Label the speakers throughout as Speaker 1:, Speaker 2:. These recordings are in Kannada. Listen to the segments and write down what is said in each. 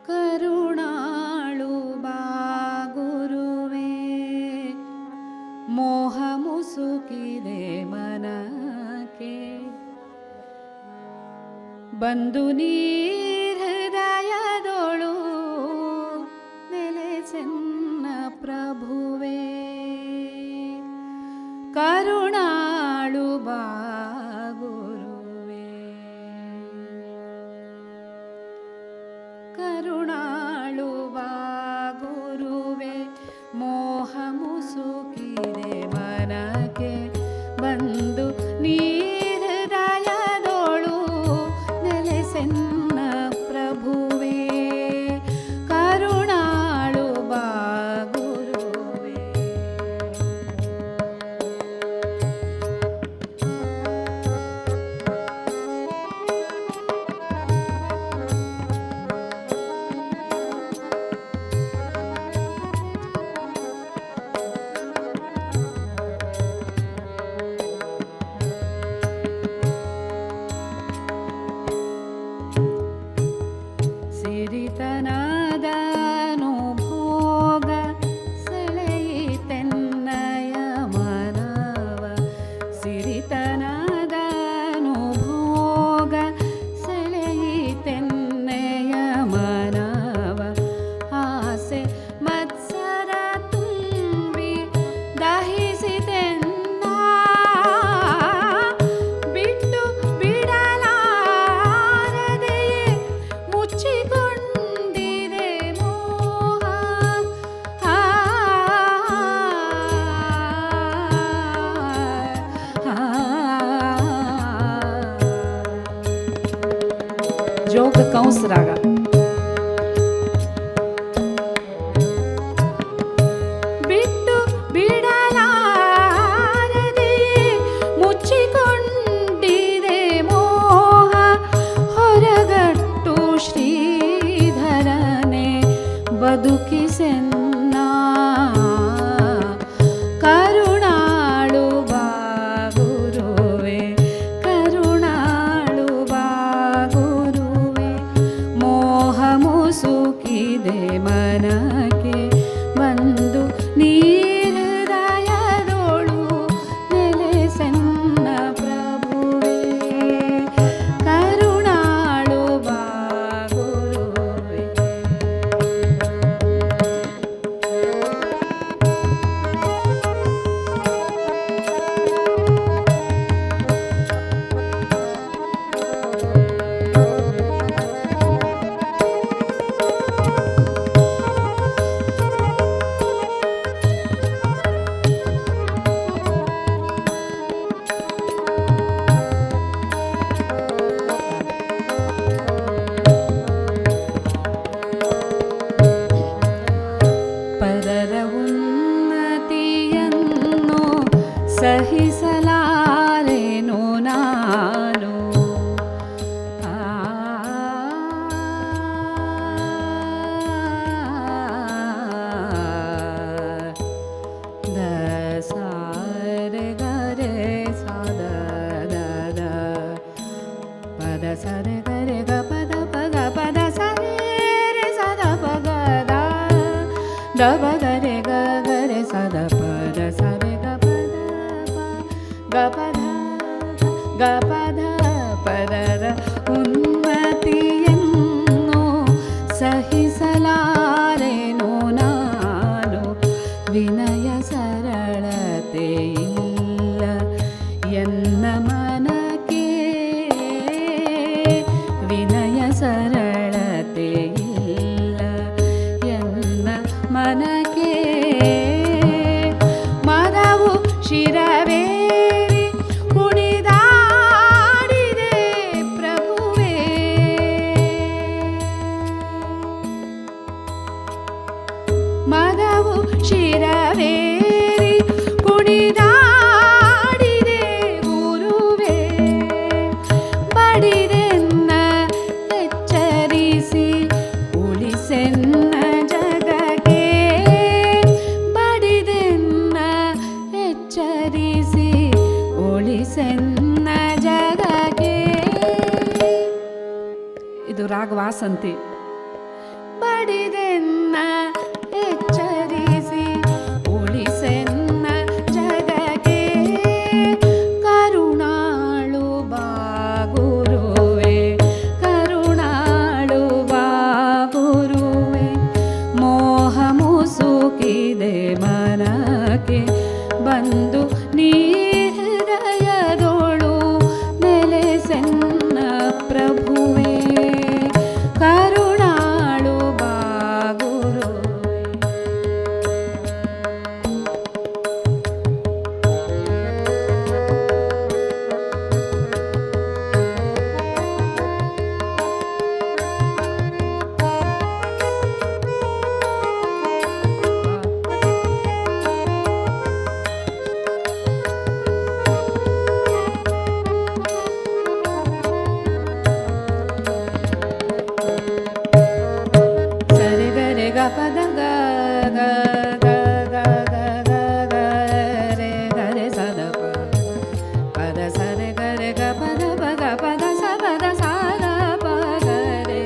Speaker 1: ಕರುಣಾಳು ಬಾ ಗುರುವೇ, ಮೋಹ ಮುಸುಕಿದೆ ಮನಕ್ಕೆ, ಬಂದು ನೀ ಹೃದಯದೊಳು ನೆಲೆಸೆನ್ನ ಪ್ರಭುವೇ, ಕರುಣಾಳು ಬಾ ಗುರುವೇ, ಕರುಣಾಳು ಬಾ ಗುರುವೇ, ಮೋಹ ಮುಸುಕಿದೆ ಮನಕ್ಕೆ, ಬಂದು ನೀ ಹೃದಯದೊಳು ನೆಲೆಸೆನ್ನ ಪ್ರಭುವೇ, ಕರುಣಾಳು ಬಾ ಗುರುವೇ. ಸಿರಿತನದ ಅನುಭೋಗ ಸೆಳೆಯಿತೆನ್ನಯ ಮನವ, ಸಿರಿತನದ ಅನುಭೋಗ ಸೆಳೆಯಿತೆನ್ನಯ ಮನವ, ಆಸೆ ಮತ್ಸರ ತುಂಬಿ ದಹಿಸಿತೆನ್ನ, ಬಿಟ್ಟು ಬಿಡಲಾರದೆಯೇ ಮುಚ್ಚಿಕೊಂಡಿದೆ ಮೋಹ, ಜೋಗ ಕಂಸ ರಾಗ. ಬಿಟ್ಟು ಬಿಡಲಾರದೆಯೇ ಮುಚ್ಚಿಕೊಂಡಿದೆ ಮೋಹ, ಹೊರಗಟ್ಟು ಶ್ರೀಧರನೆ ಬದುಕಿಸೆನ್ನ, ಕರುಣಾಳು ಬಾ ಗುರುವೇ, ಕರುಣಾಳು ಬಾ ಗುರುವೇ, ಮೋಹ ಮುಸುಕಿದೆ ಮನಕ್ಕೆ, ಬಂದು ನೀ ಹೃದಯದೊಳು ನೆಲೆಸೆನ್ನ ಪ್ರಭುವೇ, ಕರುಣಾಳು ಬಾ ಗುರುವೇ. ಪರರ ಉನ್ನತಿಯನ್ನು ಸಹಿಸಲಾರೆನು ನಾನು, ದ ಸಾರೆ ಗರೆ ಸಾದ ದ ಪದ ಸರೆ ಗರೆ ಗ ಪದ ಪದ ಪದ ಸರೆ ರೆ ಸದ ಪಗ ದ ದ ಗರೆ ಗ ಗರೆ ಸದ ಪದ ಸರೆ ಗ ಪದ ಗ ಪದ ಗ ಪದ ಪರರ ಉನ್ನತಿಯನ್ನು ಸಹಿಸಲಾರೆನು ನಾನು, ವಿನಯ ಸರಳತೆ ಇಲ್ಲ ಎನ್ನ ಮನಕ್ಕೆ, ವಿನಯ ಸರಳತೆ ಇಲ್ಲ ಎನ್ನ ಮನಕ್ಕೆ, ಮದವು ಶಿರವೇರಿ ಕುಣಿದಾಡಿದೆ ಪ್ರಭುವೇ, ಮದವು ಶಿರವೇರಿ ಕುಣಿದಾಡಿದೆ ಗುರುವೇ, ಬಡಿದೆನ್ನ ಎಚ್ಚರಿಸಿ ಉಳಿಸೆನ್ನ ಜಗಕ್ಕೆ, ಬಡಿದೆನ್ನ ಎಚ್ಚರಿಸಿ ಉಳಿಸೆನ್ನ ಜಗಕ್ಕೆ. ಇದು ರಾಗ ವಾಸಂತಿ. ಮನಕ್ಕೆ ಬಂದು ನೀ ಹೃದಯದೋಳು ನೆಲೆಸೆನ್ನ ಪ್ರಭುವೇ ಕರುಣಾಳು ಬಾಗುರುವೆ. ಪದ ಗ ಗ ಗ ಗ ಗ ಗ ಗ ರೆ ಗ ರೆ ಸ ದ ಪ ಪದ ಸ ರೆ ಗ ರೆ ಗ ಪದ ಪ ಗ ಪದ ಸ ಪದ ಸ ದ ಪ ಗ ರೆ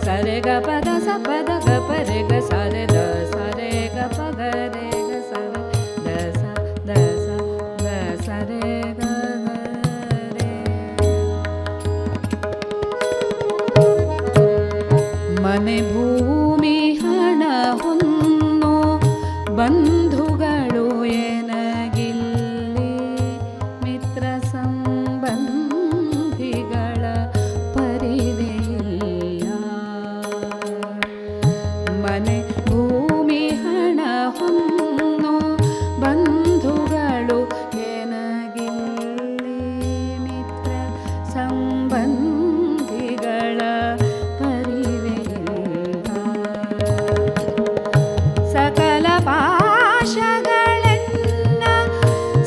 Speaker 1: ಸ ರೆ ಗ ಪದ ಸ ಪದ ಗ ಪ ರೆ ಗ ಸ ರೆ ದ ಸ ರೆ ಗ ಪ ಗ ರೆ ಗ ಸ ರೆ ದ ಸ ದ ಸ ದ ಸ ರೆ ಗ ಗ ರೆ. ಮನೆ ಭೂಮಿ ಹಣ ಹೊನ್ನು ಬಂಧುಗಳು ಎನಗಿಲ್ಲಿ ಮಿತ್ರ ಸಂಬಂಧಿಗಳ ಪರಿವೆಯಿಲ್ಲ. ಮನೆ ಭೂಮಿ ಹಣ ಹೊನ್ನು ಬಂಧುಗಳು ಎನಗಿಲ್ಲಿ ಮಿತ್ರ ಸಂಬಂಧಿಗಳ ಸಕಲ ಪಾಶಗಳೆನ್ನ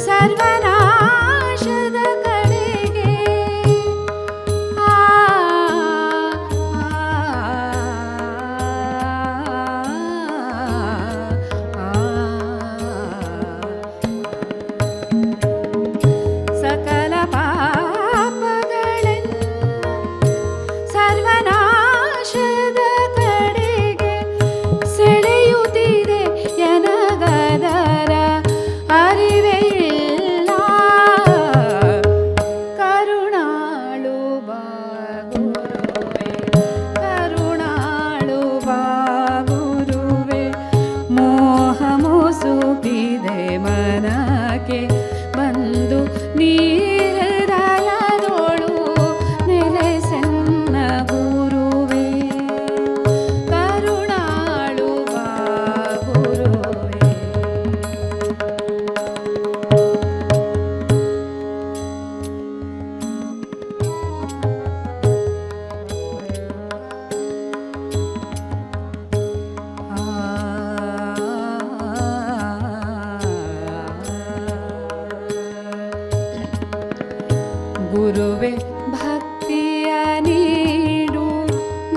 Speaker 1: ಸರ್ವನಾಶದ ಕಡೆಗೆ ಸಕಲ ಪಾಪಗಳೆನ್ನ ಸರ್ವನಾಶದ ಕಡೆಗೆ ಸೆಳೆಯುತ್ತಿದೆ ಎನಗದರ ಅರಿವೆಯಿಲ್ಲ. ಕರುಣಾಳು ಬಾಗುರುವೆ ಕರುಣಾಳು ಬಾಗುರುವೆ ಮೋಹ ಮುಸುಕಿದೆ ಮನಕ್ಕೆ ಬಂದು ನೀ ಹೃದಯದೋಳು ನೆಲೆಸೆನ್ನ ಗುರುವೇ ಕರುಣಾಳು ಬಾಗುರುವೆ. ಗುರುವೆ ಭಕ್ತಿಯ ನೀಡು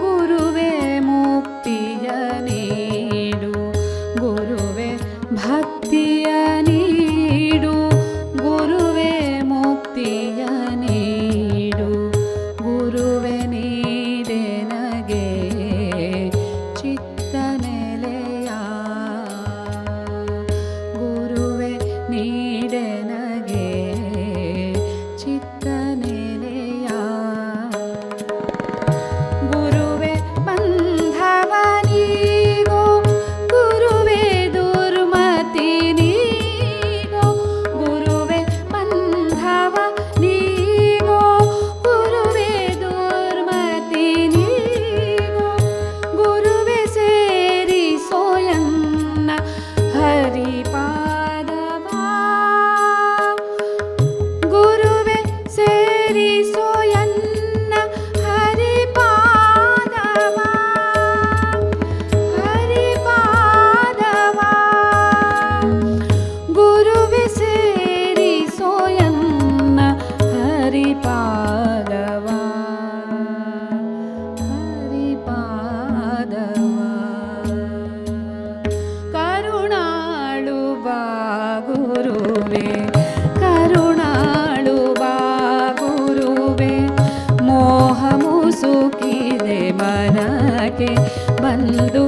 Speaker 1: ಗುರುವೆ ಮುಕ್ತಿಯ ನೀಡು ಗುರುವೆ ಭಕ್ತಿಯ ನೀಡು ಗುರುವೆ ಮುಕ್ತಿಯ ನೀಡು ಗುರುವೆ ನೀಡೆನಗೆ ಚಿತ್ತ ನೆಲೆಯ ಗುರುವೆ ನೀಡೆನಗೆ ಚಿತ್ತ ನೆಲೆಯ ಗುರುವೆ ಬಂಧವ ನೀಗೋ ಗುರುವೆ ದುರ್ಮತಿ ನೀಗೋ ಗುರುವೆ ಬಂಧವ ನೀಗೋ ಗುರುವೆ ದುರ್ಮತಿ ನೀಗೋ ಗುರುವೆ ಸೇರಿಸೋಯನ್ನ ಹರಿಪಾದವ ಗುರುವೆ ಸೇರಿಸೋಯನ್ನ ಹರಿಪಾದವ ಹರಿಪಾದವ ಗುರುವೆ ಸೇರಿಸೋಯನ್ನ ಹರಿಪಾದವ ಹರಿಪಾದವ. ಕರುಣಾಳು ಬಾಗುರುವೆ ಕರುಣಾಳು ಬಾಗುರುವೆ ಮೋಹ ಮುಸುಕಿದೆ ಮನಕ್ಕೆ ಬಂದು